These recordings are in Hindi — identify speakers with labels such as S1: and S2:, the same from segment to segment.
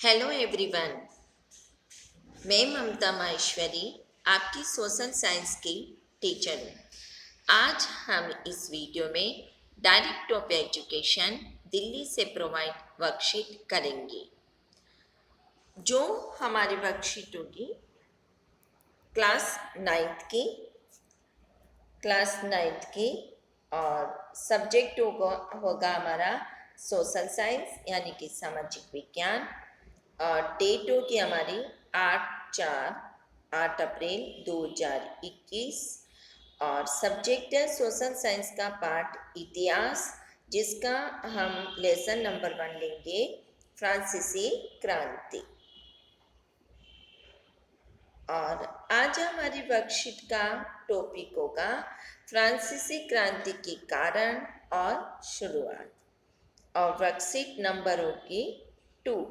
S1: हेलो एवरीवन, मैं ममता माहेश्वरी आपकी सोशल साइंस की टीचर हूँ। आज हम इस वीडियो में डायरेक्ट ऑफ एजुकेशन दिल्ली से प्रोवाइड वर्कशीट करेंगे। जो हमारी वर्कशीट होगी क्लास नाइन्थ की और सब्जेक्ट होगा हमारा सोशल साइंस यानी कि सामाजिक विज्ञान। और डेट होगी हमारी 8 अप्रैल 2021 और सब्जेक्ट है सोशल साइंस का पार्ट इतिहास, जिसका हम लेसन नंबर 1 लेंगे फ्रांसीसी क्रांति। और आज हमारी वर्कशीट का टॉपिक होगा फ्रांसीसी क्रांति के कारण और शुरुआत। और वर्कशीट नंबर होगी 2।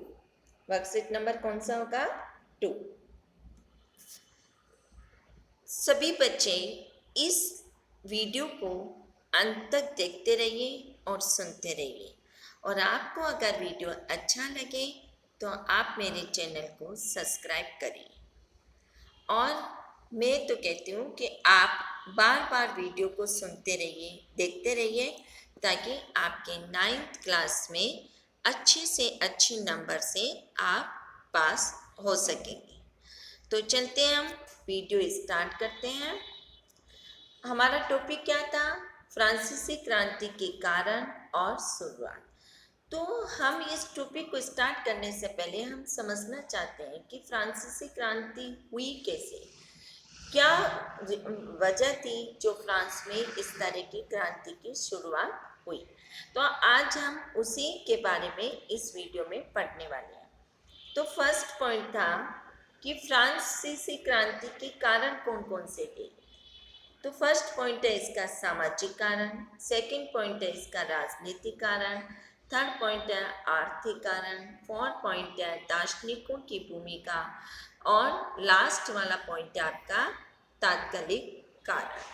S1: वर्कशीट नंबर कौन सा होगा? 2। सभी बच्चे इस वीडियो को अंत तक देखते रहिए और सुनते रहिए। और आपको अगर वीडियो अच्छा लगे तो आप मेरे चैनल को सब्सक्राइब करिए। और मैं तो कहती हूँ कि आप बार बार वीडियो को सुनते रहिए, देखते रहिए, ताकि आपके 9th क्लास में अच्छे से अच्छे नंबर से आप पास हो सकेंगे। तो चलते हैं, हम वीडियो स्टार्ट करते हैं। हमारा टॉपिक क्या था? फ्रांसीसी क्रांति के कारण और शुरुआत। तो हम इस टॉपिक को स्टार्ट करने से पहले हम समझना चाहते हैं कि फ्रांसीसी क्रांति हुई कैसे, क्या वजह थी जो फ्रांस में इस तरह की क्रांति की शुरुआत हुई। तो आज हम उसी के बारे में इस वीडियो में पढ़ने वाले हैं। तो फर्स्ट पॉइंट था कि फ्रांसीसी क्रांति के कारण कौन कौन से थे। तो फर्स्ट पॉइंट है इसका सामाजिक कारण, सेकंड पॉइंट है इसका राजनीतिक कारण, थर्ड पॉइंट है आर्थिक कारण, फोर्थ पॉइंट है दार्शनिकों की भूमिका और लास्ट वाला पॉइंट है आपका तात्कालिक कारण।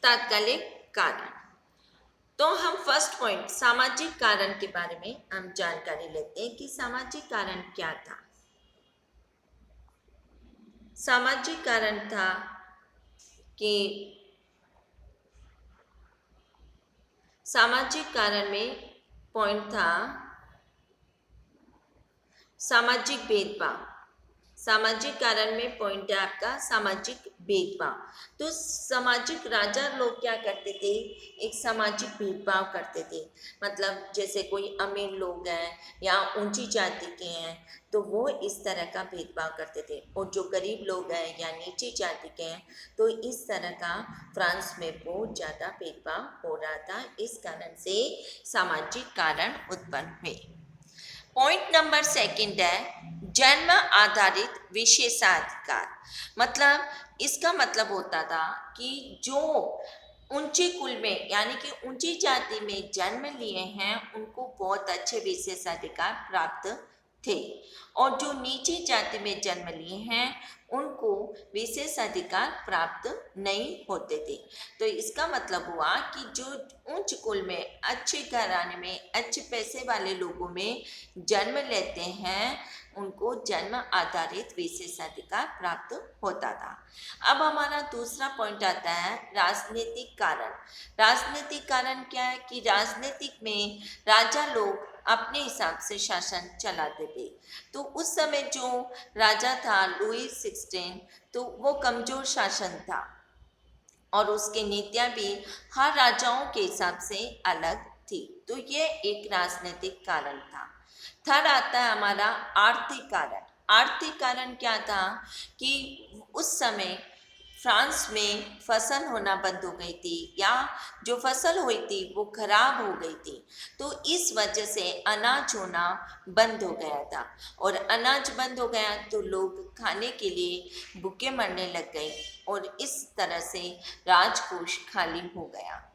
S1: तात्कालिक कारण। तो हम फर्स्ट पॉइंट सामाजिक कारण के बारे में हम जानकारी लेते हैं कि सामाजिक कारण क्या था। सामाजिक कारण था कि सामाजिक कारण में पॉइंट था सामाजिक भेदभाव। सामाजिक कारण में पॉइंट है आपका सामाजिक भेदभाव। तो सामाजिक राजा लोग क्या करते थे? एक सामाजिक भेदभाव करते थे। मतलब जैसे कोई अमीर लोग हैं या ऊंची जाति के हैं तो वो इस तरह का भेदभाव करते थे, और जो गरीब लोग हैं या नीची जाति के हैं तो इस तरह का फ्रांस में बहुत ज़्यादा भेदभाव हो रहा था। इस कारण से सामाजिक कारण उत्पन्न हुए। पॉइंट नंबर सेकंड है जन्म आधारित विशेषाधिकार। मतलब इसका मतलब होता था कि जो ऊंचे कुल में यानी कि ऊंची जाति में जन्म लिए हैं उनको बहुत अच्छे विशेषाधिकार प्राप्त थे, और जो नीची जाति में जन्म लिए हैं उनको विशेष अधिकार प्राप्त नहीं होते थे। तो इसका मतलब हुआ कि जो उच्च कुल में अच्छे घराने में अच्छे पैसे वाले लोगों में जन्म लेते हैं उनको जन्म आधारित विशेषाधिकार प्राप्त होता था। अब हमारा दूसरा पॉइंट आता है राजनीतिक कारण। राजनीतिक कारण क्या है कि राजनीतिक में राजा लोग अपने हिसाब से शासन चलाते थे। तो उस समय जो राजा था लुई 16, तो वो कमजोर शासन था और उसके नीतियां भी हर राजाओं के हिसाब से अलग थी। तो ये एक राजनीतिक कारण था। थर्ड आता है हमारा आर्थिक कारण। आर्थिक कारण क्या था कि उस समय फ्रांस में फसल होना बंद हो गई थी, या जो फसल हुई थी वो खराब हो गई थी। तो इस वजह से अनाज होना बंद हो गया था, और अनाज बंद हो गया तो लोग खाने के लिए भूखे मरने लग गए, और इस तरह से राजकोष खाली हो गया।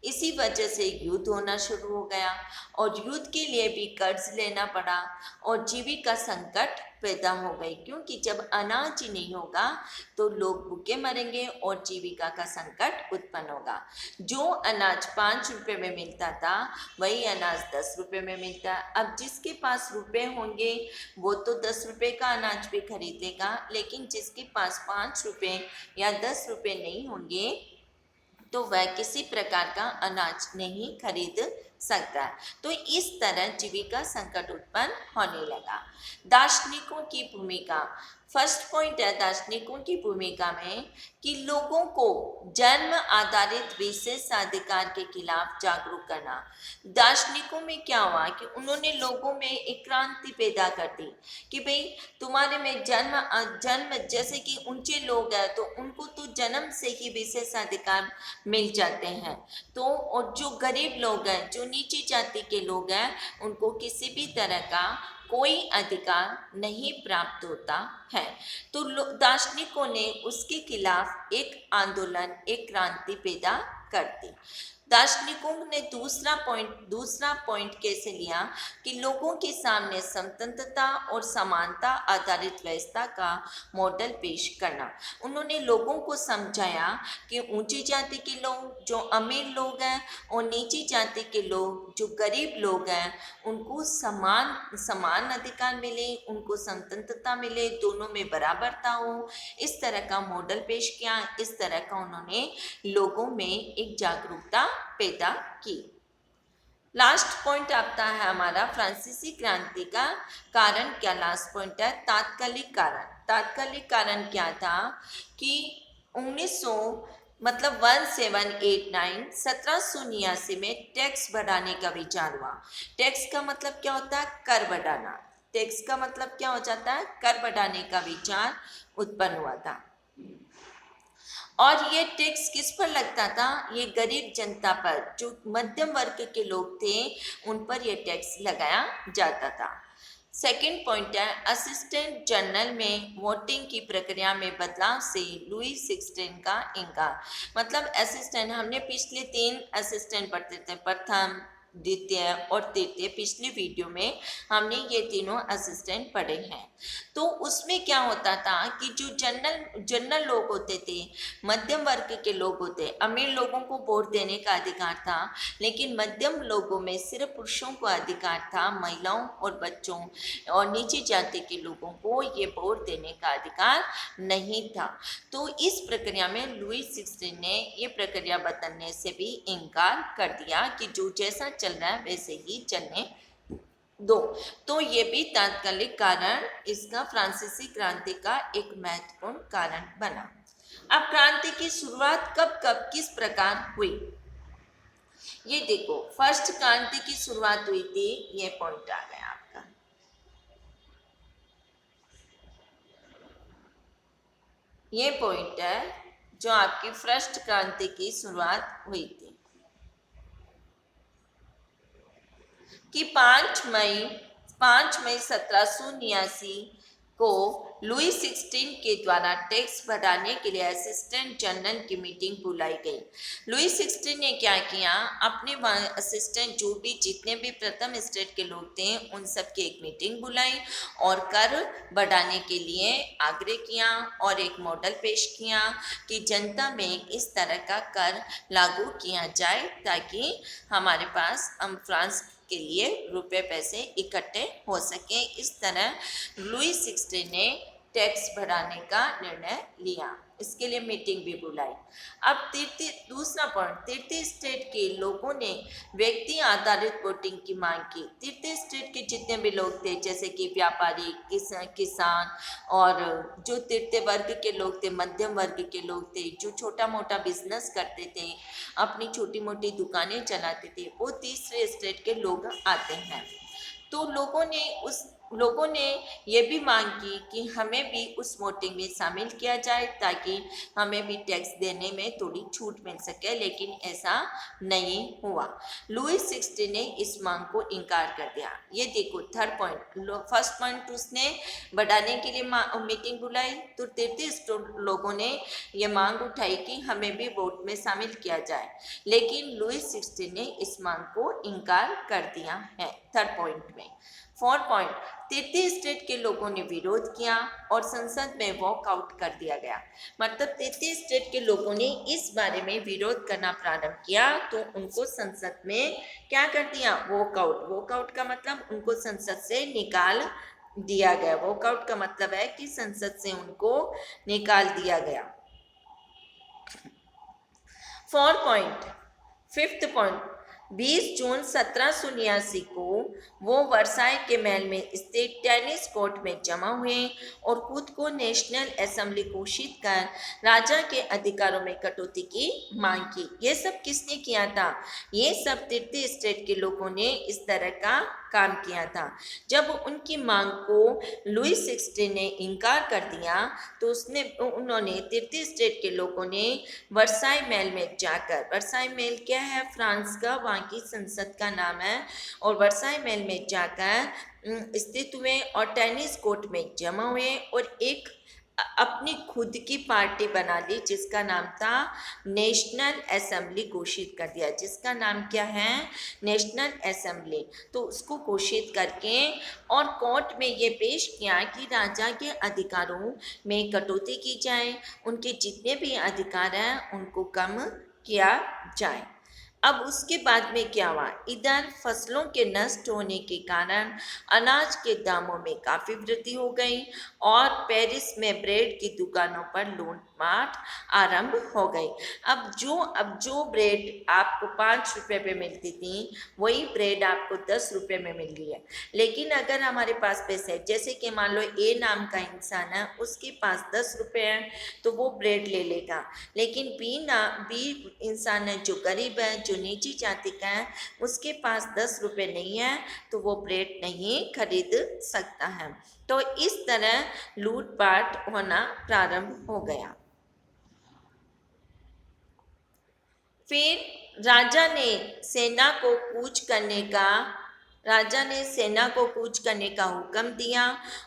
S1: इसी वजह से युद्ध होना शुरू हो गया और युद्ध के लिए भी कर्ज लेना पड़ा और जीविका संकट पैदा हो गई, क्योंकि जब अनाज ही नहीं होगा तो लोग भूखे मरेंगे और जीविका का संकट उत्पन्न होगा। जो अनाज 5 रुपए में मिलता था वही अनाज 10 रुपए में मिलता है। अब जिसके पास रुपए होंगे वो तो 10 रुपए का अनाज भी खरीदेगा, लेकिन जिसके पास 5 रुपए या 10 रुपए नहीं होंगे तो वह किसी प्रकार का अनाज नहीं खरीद सकता। तो इस तरह जीविका संकट उत्पन्न होने लगा। दार्शनिकों की भूमिका, फर्स्ट पॉइंट है दार्शनिकों की भूमिका में कि लोगों को जन्म आधारित विशेषाधिकार के खिलाफ जागरूक करना। दार्शनिकों में क्या हुआ कि उन्होंने लोगों में एक क्रांति पैदा कर दी कि भाई तुम्हारे में जन्म जैसे कि ऊंचे लोग हैं तो उनको तो जन्म से ही विशेषाधिकार मिल जाते हैं, तो और जो गरीब लोग हैं, जो नीची जाति के लोग हैं, उनको किसी भी तरह का कोई अधिकार नहीं प्राप्त होता है। तो दार्शनिकों ने उसके खिलाफ एक आंदोलन, एक क्रांति पैदा कर दी। दार्शनिकों ने दूसरा पॉइंट कैसे लिया कि लोगों के सामने स्वतंत्रता और समानता आधारित व्यवस्था का मॉडल पेश करना। उन्होंने लोगों को समझाया कि ऊंची जाति के लोग, जो अमीर लोग हैं, और नीची जाति के लोग, जो गरीब लोग हैं, उनको समान अधिकार मिले, उनको स्वतंत्रता मिले, दोनों में बराबरता हो। इस तरह का मॉडल पेश किया, इस तरह का उन्होंने लोगों में एक जागरूकता पैदा की। लास्ट पॉइंट आता है हमारा फ्रांसीसी क्रांति का कारण क्या। लास्ट पॉइंट है तात्कालिक कारण। तात्कालिक कारण क्या था कि 1789 में टैक्स बढ़ाने का विचार हुआ। टैक्स का मतलब क्या होता है? कर बढ़ाना। टैक्स का मतलब क्या हो जाता है? कर बढ़ाने का विचार उत्पन्न हुआ था। और ये टैक्स किस पर लगता था? ये गरीब जनता पर, जो मध्यम वर्ग के लोग थे उन पर यह टैक्स लगाया जाता था। सेकंड पॉइंट है असिस्टेंट जनरल में वोटिंग की प्रक्रिया में बदलाव से लुई 16 का इनकार। मतलब असिस्टेंट, हमने पिछले 3 असिस्टेंट पढ़ते थे, प्रथम, द्वितीय और तृतीय। पिछली वीडियो में हमने ये तीनों असिस्टेंट पढ़े हैं। तो उसमें क्या होता था कि जो जनरल लोग होते थे, मध्यम वर्ग के लोग होते, अमीर लोगों को वोट देने का अधिकार था, लेकिन मध्यम लोगों में सिर्फ पुरुषों को अधिकार था, महिलाओं और बच्चों और नीची जाति के लोगों को ये वोट देने का अधिकार नहीं था। तो इस प्रक्रिया में लुई 16 ने ये प्रक्रिया बदलने से भी इनकार कर दिया कि जो जैसा चल रहा है वैसे ही चलने दो। तो ये भी तात्कालिक कारण इसका फ्रांसीसी क्रांति का एक महत्वपूर्ण कारण बना। अब क्रांति की शुरुआत कब किस प्रकार हुई, ये देखो। फर्स्ट क्रांति की शुरुआत हुई थी, ये पॉइंट आ गया आपका। ये पॉइंट है जो आपकी फर्स्ट क्रांति की शुरुआत हुई थी कि 5 मई 1789 को लुई 16 के द्वारा टैक्स बढ़ाने के लिए असिस्टेंट जनरल की मीटिंग बुलाई गई। लुई 16 ने क्या किया, अपने असिस्टेंट जो भी जितने भी प्रथम स्टेट के लोग थे उन सब की एक मीटिंग बुलाई और कर बढ़ाने के लिए आग्रह किया और एक मॉडल पेश किया कि जनता में इस तरह का कर लागू किया जाए ताकि हमारे पास फ्रांस के लिए रुपए पैसे इकट्ठे हो सके। इस तरह लुई 16 ने टैक्स बढ़ाने का निर्णय लिया, इसके लिए मीटिंग भी बुलाई। अब दूसरा पॉइंट, तृतीय स्टेट के लोगों ने व्यक्ति आधारित वोटिंग की मांग की। तृतीय स्टेट के जितने भी लोग थे, जैसे कि व्यापारी, किसान और जो तृतीय वर्ग के लोग थे, मध्यम वर्ग के लोग थे, जो छोटा मोटा बिजनेस करते थे, अपनी छोटी मोटी दुकानें चलाते थे, वो तीसरे स्टेट के लोग आते हैं। तो लोगों ने उस लोगों ने ये भी मांग की कि हमें भी उस वोटिंग में शामिल किया जाए ताकि हमें भी टैक्स देने में थोड़ी छूट मिल सके, लेकिन ऐसा नहीं हुआ। लुई 16 ने इस मांग को इनकार कर दिया। ये देखो थर्ड पॉइंट। फर्स्ट पॉइंट उसने बढ़ाने के लिए मीटिंग बुलाई, तो 33 लोगों ने ये मांग उठाई कि हमें भी वोट में शामिल किया जाए, लेकिन लुई 16 ने इस मांग को इनकार कर दिया है थर्ड पॉइंट में। फोर्थ पॉइंट, 33 स्टेट के लोगों ने विरोध किया और संसद में वॉकआउट कर दिया गया। मतलब 33 स्टेट के लोगों ने इस बारे में विरोध करना प्रारंभ किया, तो उनको संसद में क्या कर दिया? वॉकआउट। वॉकआउट का मतलब उनको संसद से निकाल दिया गया। वॉकआउट का मतलब है कि संसद से उनको निकाल दिया गया। फोर्थ पॉइंट, फिफ्थ पॉइंट, 20 जून 1789 को वो वर्साई के महल में स्थित टेनिस कोर्ट में जमा हुए और खुद को नेशनल असेंबली घोषित कर राजा के अधिकारों में कटौती की मांग की। ये सब किसने किया था? ये सब 33 स्टेट के लोगों ने इस तरह का काम किया था। जब उनकी मांग को लुई 16 ने इनकार कर दिया, तो उन्होंने 33 स्टेट के लोगों ने वर्साई महल में जाकर, वर्साई महल क्या है? फ्रांस का, वहाँ की संसद का नाम है, और वर्साई महल में जाकर स्थित हुए और टेनिस कोर्ट में जमा हुए और एक अपनी खुद की पार्टी बना ली जिसका नाम था नेशनल असेंबली घोषित कर दिया। जिसका नाम क्या है? National assembly. तो उसको घोषित करके और कोर्ट में ये पेश किया कि राजा के अधिकारों में कटौती की जाए, उनके जितने भी अधिकार हैं उनको कम किया जाए। अब उसके बाद में क्या हुआ? इधर फसलों के नष्ट होने के कारण अनाज के दामों में काफ़ी वृद्धि हो गई और पेरिस में ब्रेड की दुकानों पर लूटमार आरंभ हो गई। अब जो ब्रेड आपको 5 रुपये पे मिलती थी, वही ब्रेड आपको 10 रुपये में मिल रही है। लेकिन अगर हमारे पास पैसे है, जैसे कि मान लो ए नाम का इंसान है, उसके पास 10 रुपये है तो वो ब्रेड ले लेगा, लेकिन बी इंसान है जो गरीब है, जो नीची जाति का है, उसके पास 10 रुपये नहीं है तो वो ब्रेड नहीं खरीद सकता है। तो इस तरह लूटपाट होना प्रारंभ हो गया। फिर राजा ने सेना को कूच करने का हुक्म दिया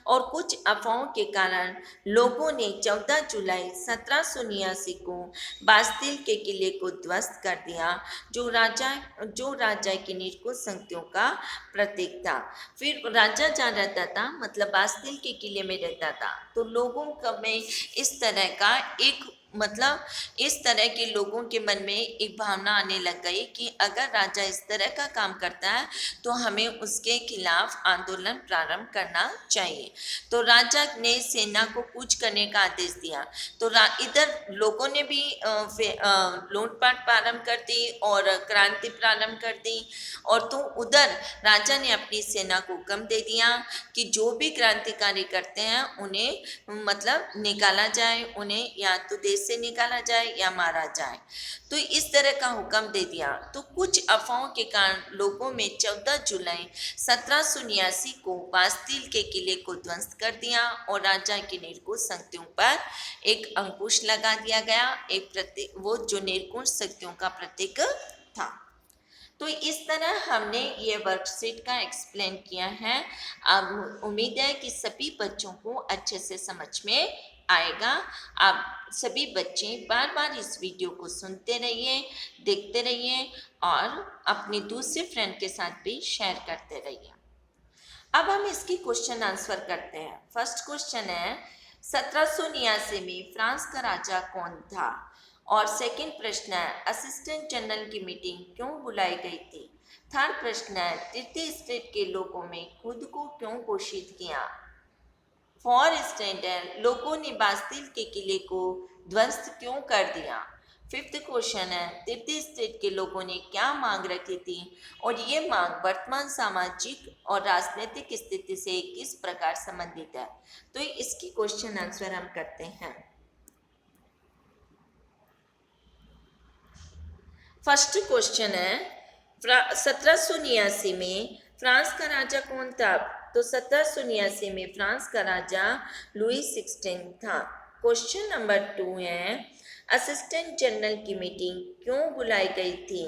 S1: और कुछ अफवाहों के कारण लोगों ने 14 जुलाई 1789 को बास्तिल के किले को ध्वस्त कर दिया, जो राजा की निर्कुल शक्तियों का प्रतीक था। फिर राजा जहाँ रहता था, मतलब बास्तिल के किले में रहता था, तो लोगों में इस तरह के लोगों के मन में एक भावना आने लग गई कि अगर राजा इस तरह का काम करता है तो हमें उसके खिलाफ आंदोलन प्रारंभ करना चाहिए। तो राजा ने सेना को कूच करने का आदेश दिया। तो इधर लोगों ने भी लूटपाट प्रारंभ कर दी और क्रांति प्रारंभ कर दी, और तो उधर राजा ने अपनी सेना को हुक्म दे दिया कि जो भी क्रांतिकारी करते हैं उन्हें मतलब निकाला जाए, उन्हें या तो देश से निकाला जाए या मारा जाए। तो इस तरह का हुक्म दे दिया। तो कुछ अफवाहों के कारण लोगों में 14 जुलाई 1789 को बास्तिल के किले को ध्वस्त कर दिया और राजा की निर्कुल शक्तियों पर एक अंकुश लगा दिया गया। वो जो निर्कुल शक्तियों का प्रतीक था। तो इस तरह हमने ये वर्कशीट का एक्सप्लेन किया है। अब उम्मीद है कि सभी बच्चों को अच्छे से समझ में आएगा। आप सभी बच्चे बार बार इस वीडियो को सुनते रहिए, देखते रहिए और अपने दूसरे फ्रेंड के साथ भी शेयर करते रहिए। अब हम इसकी क्वेश्चन आंसर करते हैं। फर्स्ट क्वेश्चन है 1789 में फ्रांस का राजा कौन था? और सेकंड प्रश्न है असिस्टेंट जनरल की मीटिंग क्यों बुलाई गई थी? थर्ड प्रश्न है 33 स्टेट के लोगों में खुद को क्यों घोषित किया? फोर्थ स्टैंडर्ड लोगों ने बास्तिल के किले को ध्वस्त क्यों कर दिया? फिफ्थ क्वेश्चन है 33 स्टेट के लोगों ने क्या मांग रखी थी और ये मांग वर्तमान सामाजिक और राजनीतिक स्थिति से किस प्रकार संबंधित है? तो इसकी क्वेश्चन आंसर हम करते हैं। फर्स्ट क्वेश्चन है 1789 में फ्रांस का राजा कौन था? तो 1789 में फ्रांस का राजा लुई 16 था। क्वेश्चन नंबर 2 है, असिस्टेंट जनरल की मीटिंग क्यों बुलाई गई थी?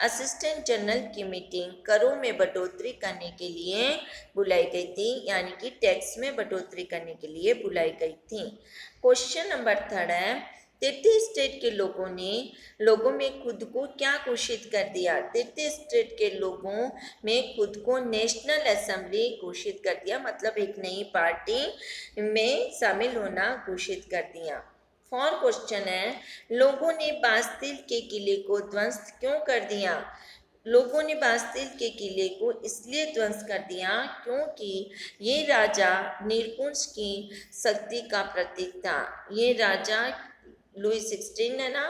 S1: असिस्टेंट जनरल की मीटिंग करों में बढ़ोतरी करने के लिए बुलाई गई थी, यानी कि टैक्स में बढ़ोतरी करने के लिए बुलाई गई थी। क्वेश्चन नंबर 3 है, 33 स्टेट के लोगों में खुद को क्या घोषित कर दिया? 33 स्टेट के लोगों में खुद को नेशनल असेंबली घोषित कर दिया, मतलब एक नई पार्टी में शामिल होना घोषित कर दिया। 4 क्वेश्चन है, लोगों ने बास्तिल के किले को ध्वस्त क्यों कर दिया? लोगों ने बास्तिल के किले को इसलिए ध्वंस कर दिया क्योंकि ये राजा निरंकुश की शक्ति का प्रतीक था। ये राजा लुई 16 है ना,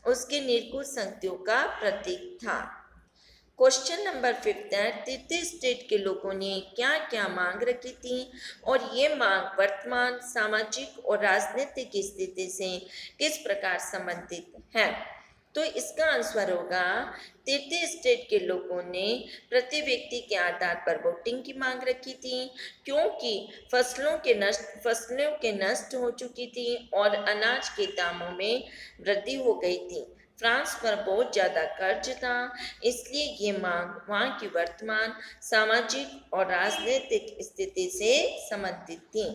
S1: उसके निरंकुश शक्तियों का प्रतीक था। क्वेश्चन नंबर 5 है, 33 स्टेट के लोगों ने क्या क्या मांग रखी थी और ये मांग वर्तमान सामाजिक और राजनीतिक स्थिति से किस प्रकार संबंधित है? तो इसका आंसर होगा, 33 स्टेट के लोगों ने प्रति व्यक्ति के आधार पर वोटिंग की मांग रखी थी क्योंकि फसलों के नष्ट हो चुकी थी और अनाज के दामों में वृद्धि हो गई थी। फ्रांस पर बहुत ज़्यादा कर्ज था, इसलिए ये मांग वहाँ की वर्तमान सामाजिक और राजनीतिक स्थिति से संबंधित थी।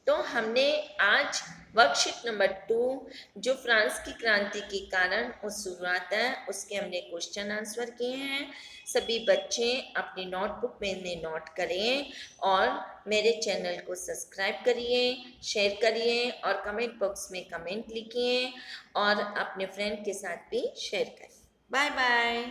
S1: तो हमने आज वर्कशीट नंबर 2 जो फ्रांस की क्रांति के कारण उस शुरुआत है उसके हमने क्वेश्चन आंसर किए हैं। सभी बच्चे अपनी नोटबुक में नोट करें और मेरे चैनल को सब्सक्राइब करिए, शेयर करिए और कमेंट बॉक्स में कमेंट लिखिए और अपने फ्रेंड के साथ भी शेयर करें। Bye bye.